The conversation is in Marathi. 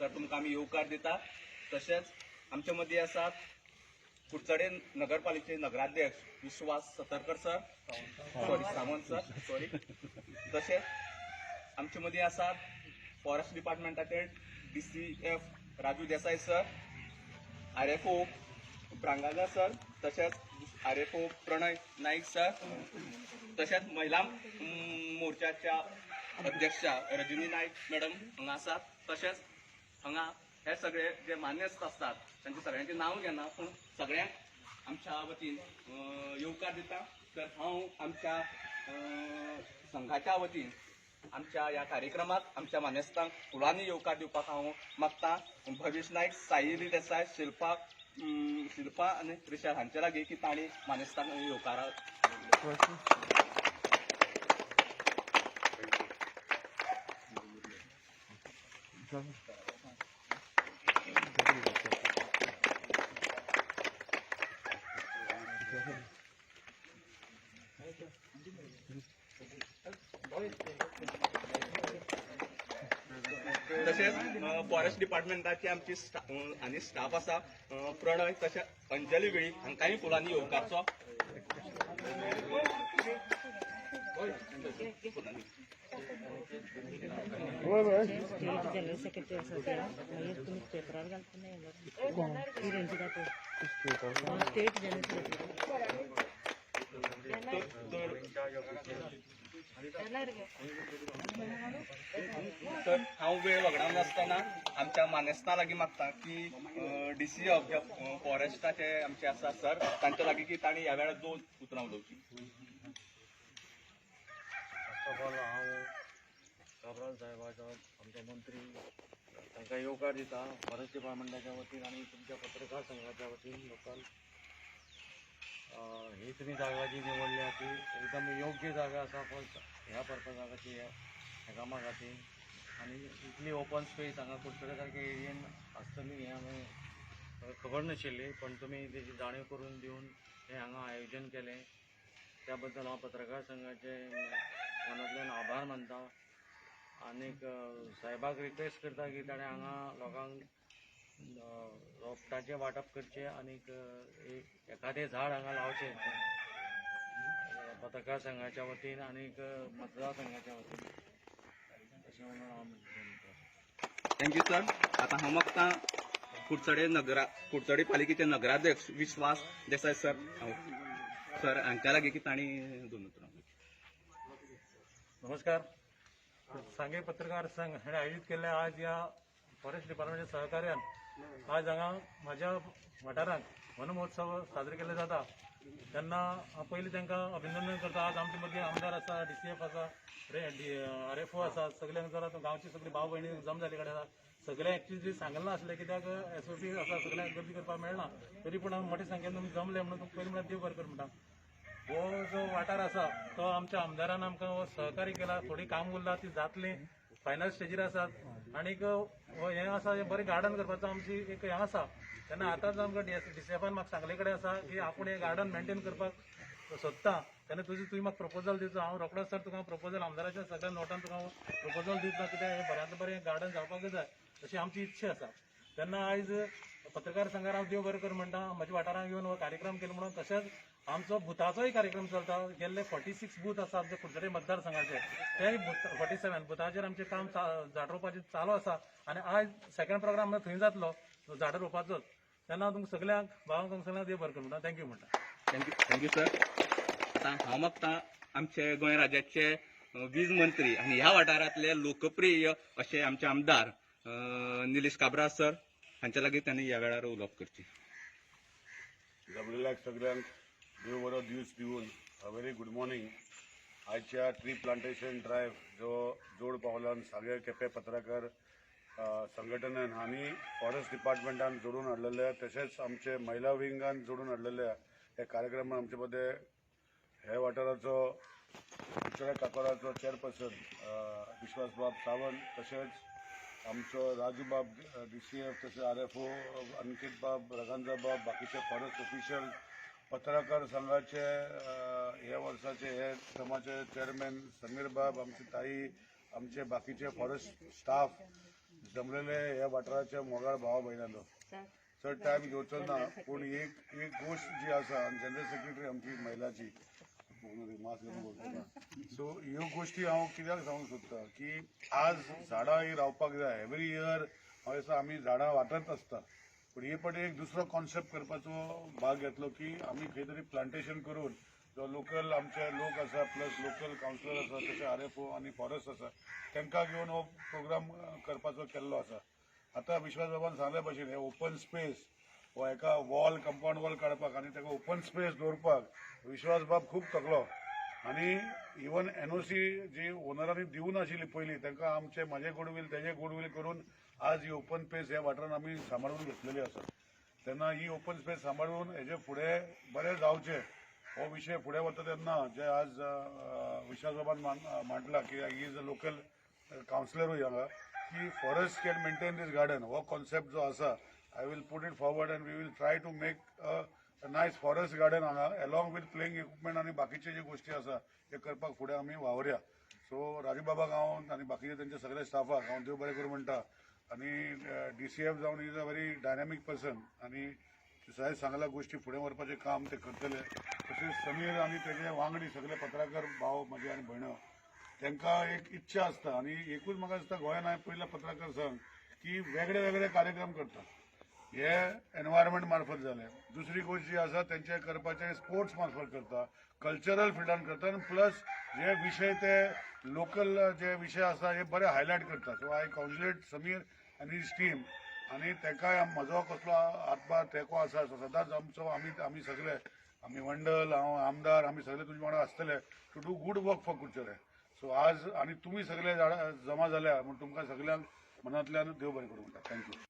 तर तुमकां आमी येवकार दिता। तशेंच आमचे मदीं आसात कुडचडे नगरपालिकेचे नगराध्यक्ष विश्वास सतरकर सर, सावंत सर, तशेंच आमचे मदीं आसात फॉरेस्ट डिपार्टमेंटाचे DCF Raju Desai sir, RFO ब्रांगागा सर, तशेंच RFO प्रणय नाईक सर, तशेंच महिला मोर्चाच्या अध्यक्षा रजनी नाईक मॅडम हांगा आसात। तशेंच हांगा हे सगळे जे मान्यस्त असतात त्यांचे सगळ्यांचे नांव घेना, पूण सगळ्यांक आमच्या वतीन येवकार दिता। तर हांव आमच्या संघाच्या वतीन आमच्या ह्या कार्यक्रमाक आमच्या मान्यस्तांक फुलांनी येवकार दिवपाक हांव मागता। भवेश नाईक, साहिली देसाई, शिल्पा आनी रिशा हांचे लागीं की तांणी मान्यस्तांक येवकार तशेंच फॉरेस्ट डिपार्टमेंटाची आमची आनी स्टाफ आसा प्रणय, तशेंच अंजली वेळी हांकांय फुलांनी येवकारचो। जनरल सेक्रेटरी आसा ते मागीर तुमी पेपरार घालतना स्टेट जनरल सेक्रेटरी तर हांव वेळ वगडावन नासतना आमच्या मानेस्तां लागीं मागता की DC ऑफ फॉरेस्टाचे आमचे आसा सर, तांचे लागीं की तांणी ह्या वेळार 2 उतरां उलोवची। फर्स्ट ऑफ ऑल हांव काबराल साहेबाचो आमचो मंत्री तांकां येवकार दिता फॉरेस्ट डिपार्टमेंटाच्या वतीन आनी तुमच्या पत्रकार संघाच्या वतीन लोकल ही तुमी जागा जी निवडल्या ती एकदम योग्य जागा आसा ह्या पर्पजा खातीर ह्या कामा खातीर। आनी इतली ओपन स्पेस हांगा कुडचडे सारके एरियेन आसतली हें हांवें खबर नाशिल्ली, पण तुमी तेजी जाणीव करून दिवन हें हांगा आयोजन केलें त्या बद्दल हांव पत्रकार संघाचे मनांतल्यान आभार मानता। आनीक साहेबाक रिक्वेस्ट करता की ताणें हांगा लोकांक रोपटाचें वांटप करचें आनीक एखादें झाड हांगा लावचें पत्रकार संघाच्या वतीन आनीक मतदार संघाच्या वतीन अशें म्हणून हांव म्हणटा। Thank you sir. आतां हांव मागता कुडचडे पालिकेचे नगराध्यक्ष विश्वास देसाई सर सर हांच्या लागीं की तांणी 2 उतरां। नमस्कार। सांगे पत्रकार संघ हांणे आयोजीत केल्ल्या आज या फॉरेस्ट डिपार्टमेंटच्या सहकार्यान आज हांगा म्हाज्या वाठारांत वन महोत्सव साजरे केल्ले जाता तेन्ना हांव पयलीं तांकां अभिनंदन करता। आज आमचे मदीं आमदार आसा, DCF आसा, RFO आसा, सगळ्यांक जरा गांवची सगळी भाव भयणी जम जाले कडेन आसा। सगळे एक्चुअली सांगलें नासलें कित्याक SOP आसा, सगळ्यांक गर्दी करपाक मेळना, तरी पूण मोठे संख्येन तुमी जमले म्हणून तुमकां पयलीं म्हळ्यार देव बरें कर म्हणटा। हो जो वाठार आसा तो आमच्या आमदारान आमकां सहकार्य केला, थोडी काम उरला ती जातली, फायनल स्टेजीर आसात। आनीक हें आसा बरें गार्डन करपाचो आमची एक हें आसा तेन्ना आतांच आमकां DCFान म्हाका सांगले कडेन आसा की आपूण हें गार्डन मेंटेन करपाक सोदता तेन्ना तुमी म्हाका प्रपोजल दिवचो। हांव रोखडोच सर तुका प्रपोजल आमदाराच्या सगळ्या नोटान तुका प्रपोजल दिता कित्याक हें बऱ्यांतलें बरें गार्डन जावपाक जाय अशी आमची इच्छा आसा। तेन्ना आयज पत्रकार संघार हांव देव बरें कर म्हणटा, म्हज्या वाठारांत येवन हो कार्यक्रम केलो म्हणून। तशेंच आमचो बुथाचोय कार्यक्रम चलता, गेल्ले 46 बूथ आसा आमचे कुडचडे मतदारसंघाचे, तेय 47 बुथाचेर आमचें काम झाड रोवपाचें चालू आसा आनी आयज सेकंड प्रोग्राम थंय जातलो झाडां रोवपाचोच। तेन्ना तुमकां सगळ्यांक भावांक सगळ्यांक देव बरें कर म्हणटा। थँक्यू म्हणटा। Thank you sir. आतां हांव मागता आमचे गोंय राज्याचे वीज मंत्री आनी ह्या वाठारांतले लोकप्रिय अशे आमचे आमदार निलेश काब्राल सर हांचे लागीं तांणी ह्या वेळार उलोवप करचें। जमलेल्या सगळ्यांक देव बरो दीस दिवन व्हेरी गुड मॉर्निंग। आयच्या ट्री प्लांटेशन ड्रायव्ह जो जोड पावलान सगळे केपें पत्रकार संघटनान आनी फॉरेस्ट डिपार्टमेंटान जोडून हाडलेले, तशेंच आमचे महिला विंगान जोडून हाडलेले हे कार्यक्रमान आमचे मदें हे वाठाराचो कुडचडे काकोराचो चेअरपर्सन विश्वास बाब सावंत, तशेंच आमचो राजू बाब DCF, तशेंच RFO अंकित बाब, रगांजा बाब, बाकीचे फॉरेस्ट ऑफिशियल, पत्रकार संघाचे ह्या वर्साचे हे क्रमाचे चेअरमॅन समीर बाब, आमची ताई, आमचे बाकीचे फॉरेस्ट स्टाफ जमलेले ह्या वाठाराच्या मोगाळ भावा भयणांनो चड टायम घेवचो ना पूण एक गोष्ट जी आसा आनी जनरल सेक्रेटरी आमची महिलाची मास्क घालून बोलता सो ह्यो गोश्टी हांव कित्याक सांगूंक सोदता की आज झाडां ही रावपाक जाय एवरी इयर म्हाका दिसता आमी झाडां वाटत आसता पूण हे फावटी एक दुसरो कॉन्सेप्ट करपाचो भाग घेतलो की आमी खंय तरी प्लांटेशन करून जो लोकल आमचे लोक आसा प्लस लोकल कावन्सिलर आसा तशें RFO आनी फॉरेस्ट आसा तांकां घेवन हो प्रोग्राम करपाचो केल्लो आसा आतां विश्वास बाबान सांगले भशेन हे ओपन स्पेस वा एका वॉल कंपाऊंड वॉल काडपाक आनी ताका ओपन स्पेस दवरपाक विश्वास बाब खूब तकलो आनी इवन NOC जी ओनरांनी दिवून आशिल्ली पयलीं तांकां आमचे म्हाजे गुडवील तेजे गुडवील करून आज ही ओपन स्पेस ह्या वाठारान आमी सांबाळून घेतलेली आसा तेन्ना ही ओपन स्पेस सांबाळून हेजे फुडें बरें जावचें हो विशय फुडें वता तेन्ना जे आज विश्वास बाबान मांडला की ही इज अ लोकल कावन्सिलरूय हांगा की forest can maintain this garden हो कॉन्सेप्ट जो आसा I will put it forward and we will try to make a nice forest garden हांगा अलॉंग वीथ प्लेइंग इक्विपमेंट आनी बाकीचे जे गोश्टी आसा ते करपाक फुडें आमी वावरया सो राजूबाबाक हांव आनी बाकीचे तेंचे सगळे स्टाफाक हांव देव बरें करूं म्हणटा आनी DCF जावन is a very dynamic person आनी साहेब सांगल्या गोश्टी फुडें व्हरपाचें काम ते करतले तशेंच समीर आनी तेजे वांगडी सगळे पत्रकार भाव म्हजे आनी भयणो तांकां एक इच्छा आसता आनी एकूच म्हाका दिसता गोंयान हांवें पयला पत्रकार संघ की वेगळे वेगळे कार्यक्रम करता हे एनवायरमेंट मार्फत जाले दुसरी गोष्ट जी आसा तेंचे करपाचे स्पोर्ट्स मार्फत करता कल्चरल फिल्डान करता आनी प्लस जे विशय ते लोकल जे विशय आसा हे बरे हायलायट करता सो आय कॉन्ग्रेच्युलेट समीर आनी हिज टीम आनी तेकाय म्हजो कसलो हातभार तेको आसा सदांच आमचो आमी सगळे आमी मंडल हांव आमदार आमी सगळे तुजे वांगडा आसतले to do good work for कुडचडे सो आज आनी तुमी सगळे जमा जाल्या म्हण तुमकां सगळ्यांक मनांतल्यान देव बरें करूं म्हणटा थँक्यू